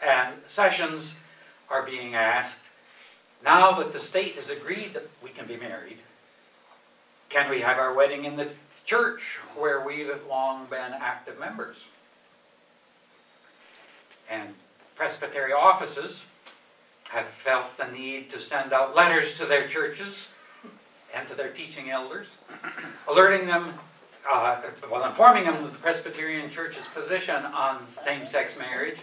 And sessions are being asked, now that the state has agreed that we can be married, can we have our wedding in the church where we've long been active members? And presbytery offices have felt the need to send out letters to their churches and to their teaching elders, alerting them, informing them of the Presbyterian Church's position on same-sex marriage,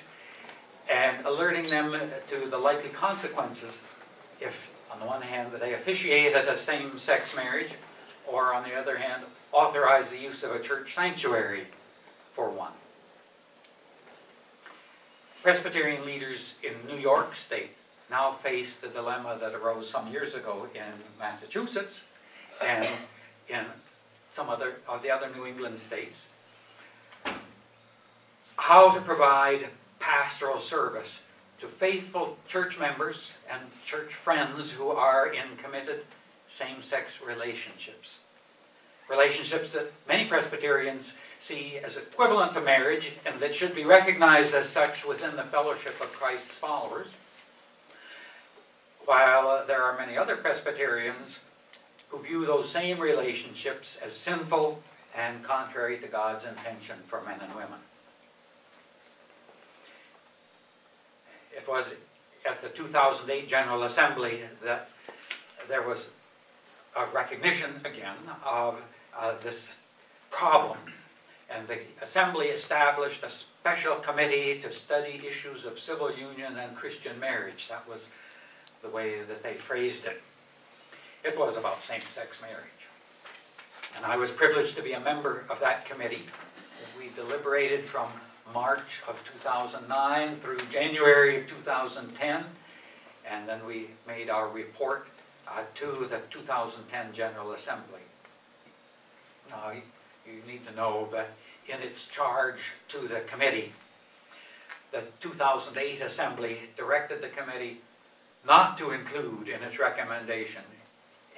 and alerting them to the likely consequences if, on the one hand, they officiate at a same-sex marriage, or on the other hand, authorize the use of a church sanctuary for one. Presbyterian leaders in New York State now face the dilemma that arose some years ago in Massachusetts and in some of the other New England states. How to provide pastoral service to faithful church members and church friends who are in committed same-sex relationships. Relationships that many Presbyterians see as equivalent to marriage and that should be recognized as such within the fellowship of Christ's followers, while there are many other Presbyterians who view those same relationships as sinful and contrary to God's intention for men and women. It was at the 2008 General Assembly that there was a recognition again of this problem. And the Assembly established a special committee to study issues of civil union and Christian marriage. That was the way that they phrased it. It was about same-sex marriage. And I was privileged to be a member of that committee. We deliberated from March of 2009 through January of 2010, and then we made our report to the 2010 General Assembly. Now, you need to know that in its charge to the committee, the 2008 Assembly directed the committee not to include in its recommendation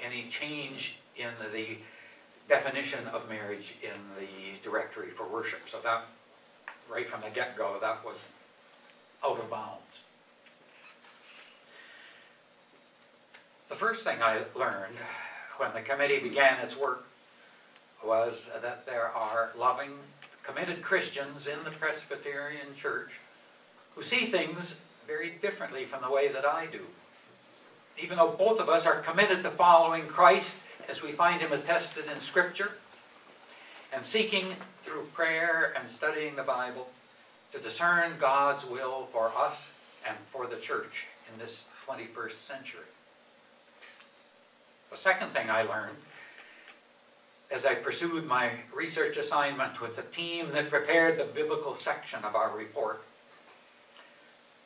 any change in the definition of marriage in the directory for worship. So that, right from the get-go, that was out of bounds. The first thing I learned when the committee began its work was that there are loving, committed Christians in the Presbyterian Church who see things very differently from the way that I do. Even though both of us are committed to following Christ as we find Him attested in Scripture, and seeking through prayer and studying the Bible to discern God's will for us and for the church in this 21st century. The second thing I learned as I pursued my research assignment with the team that prepared the biblical section of our report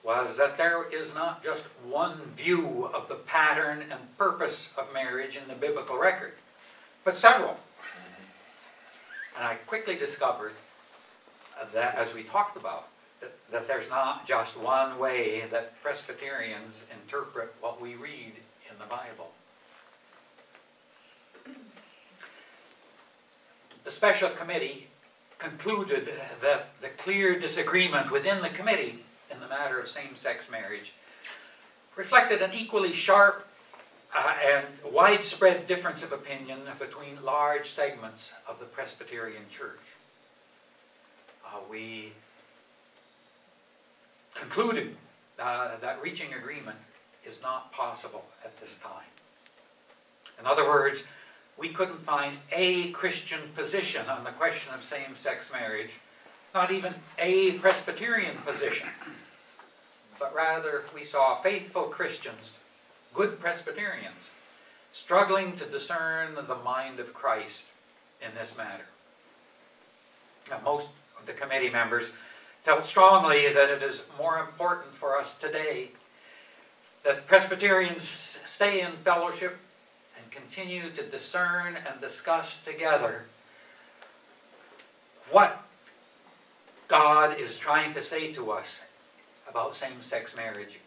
was that there is not just one view of the pattern and purpose of marriage in the biblical record, but several. And I quickly discovered that, as we talked about, that there's not just one way that Presbyterians interpret what we read in the Bible. The special committee concluded that the clear disagreement within the committee in the matter of same-sex marriage reflected an equally sharp and widespread difference of opinion between large segments of the Presbyterian Church. We concluded that reaching agreement is not possible at this time. In other words, we couldn't find a Christian position on the question of same-sex marriage, not even a Presbyterian position, but rather we saw faithful Christians, good Presbyterians, struggling to discern the mind of Christ in this matter. Now, most of the committee members felt strongly that it is more important for us today that Presbyterians stay in fellowship and continue to discern and discuss together what God is trying to say to us about same-sex marriage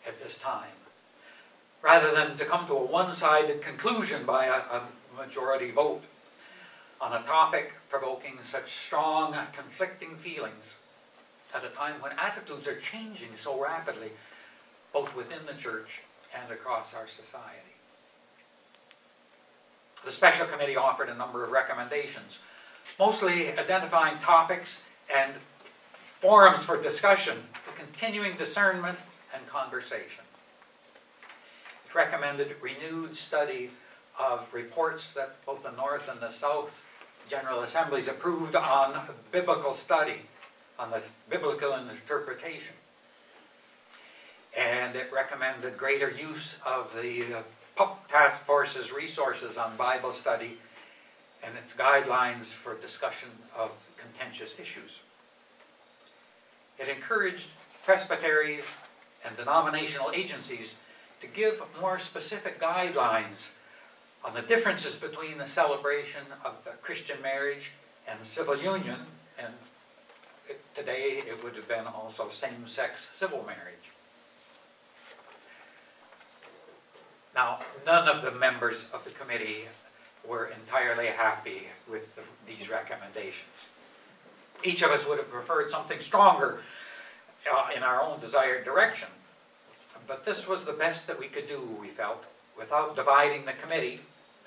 at this time, rather than to come to a one-sided conclusion by a majority vote on a topic provoking such strong conflicting feelings at a time when attitudes are changing so rapidly, both within the church and across our society. The special committee offered a number of recommendations, mostly identifying topics and forums for discussion, for continuing discernment and conversation. It recommended renewed study of reports that both the North and the South General Assemblies approved on biblical study, on the biblical interpretation. And it recommended greater use of the Task Force's resources on Bible study and its guidelines for discussion of contentious issues. It encouraged presbyteries and denominational agencies to give more specific guidelines on the differences between the celebration of the Christian marriage and civil union, and today it would have been also same-sex civil marriage. Now, none of the members of the committee were entirely happy with these recommendations. Each of us would have preferred something stronger in our own desired direction. But this was the best that we could do, we felt, without dividing the committee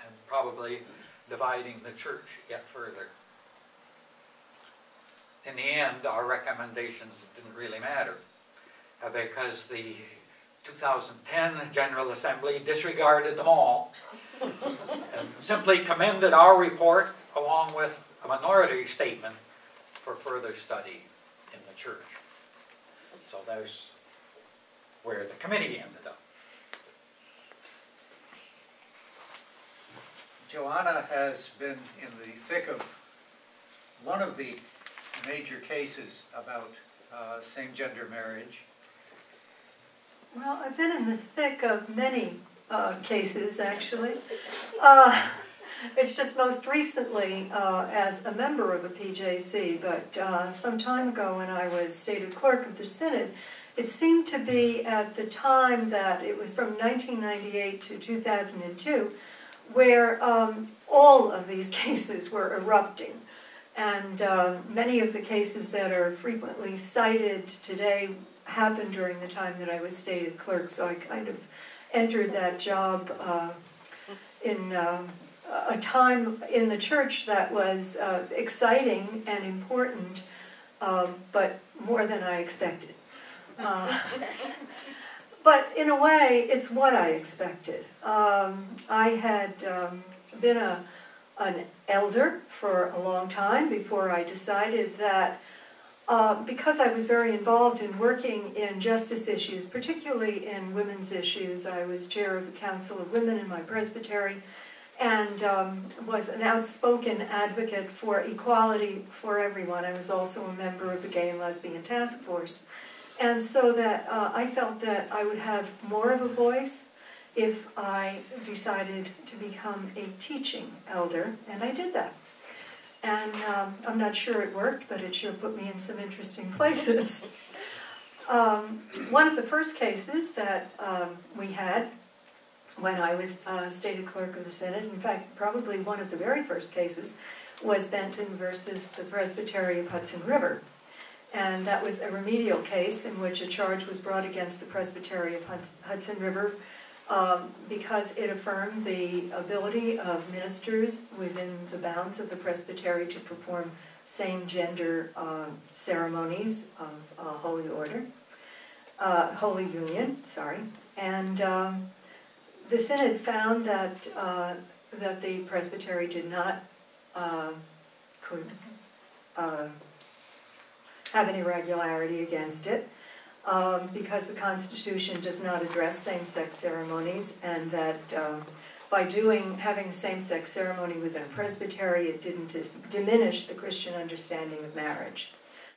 and probably dividing the church yet further. In the end, our recommendations didn't really matter because the 2010 General Assembly disregarded them all and simply commended our report along with a minority statement for further study in the church. So there's where the committee ended up. Joanna has been in the thick of one of the major cases about same-gender marriage. Well, I've been in the thick of many cases, actually. It's just most recently as a member of a PJC, but some time ago when I was stated clerk of the Synod, it seemed to be at the time that it was from 1998 to 2002, where all of these cases were erupting. And many of the cases that are frequently cited today happened during the time that I was stated clerk, so I kind of entered that job in a time in the church that was exciting and important, but more than I expected. But in a way, it's what I expected. I had been an elder for a long time before I decided that because I was very involved in working in justice issues, particularly in women's issues. I was chair of the Council of Women in my presbytery and was an outspoken advocate for equality for everyone. I was also a member of the Gay and Lesbian Task Force. And so that I felt that I would have more of a voice if I decided to become a teaching elder, and I did that. And I'm not sure it worked, but it sure put me in some interesting places. One of the first cases that we had when I was stated clerk of the Synod, in fact, probably one of the very first cases, was Benton versus the Presbytery of Hudson River. And that was a remedial case in which a charge was brought against the Presbytery of Hudson River because it affirmed the ability of ministers within the bounds of the presbytery to perform same-gender ceremonies of Holy Order, Holy Union, sorry. And the Synod found that that the presbytery did not have any regularity against it. Because the Constitution does not address same-sex ceremonies, and that by having a same-sex ceremony within a presbytery, it didn't diminish the Christian understanding of marriage.